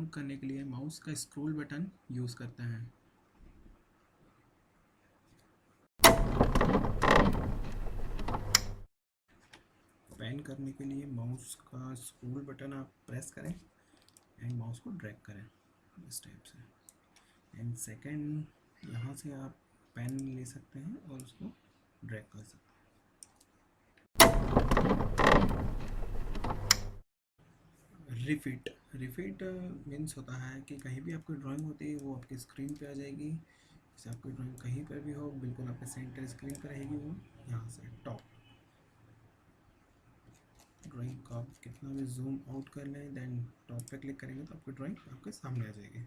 करने के लिए माउस का स्क्रॉल बटन यूज़ करते हैं। पैन करने के लिए माउस का स्क्रॉल बटन आप प्रेस करें एंड माउस को ड्रैग करें इस टाइप से। एंड सेकंड, यहाँ से आप पेन ले सकते हैं और उसको ड्रैग कर सकते हैं। रिफिट मीन्स होता है कि कहीं भी आपकी ड्राइंग होती है वो आपकी स्क्रीन पे आ जाएगी। जैसे आपकी ड्राइंग कहीं पर भी हो, बिल्कुल आपके सेंटर स्क्रीन पर रहेगी वो। यहाँ से टॉप ड्राइंग का आप कितना भी जूम आउट कर लें, देन टॉप पे क्लिक करेंगे तो आपकी ड्राइंग आपके सामने आ जाएगी।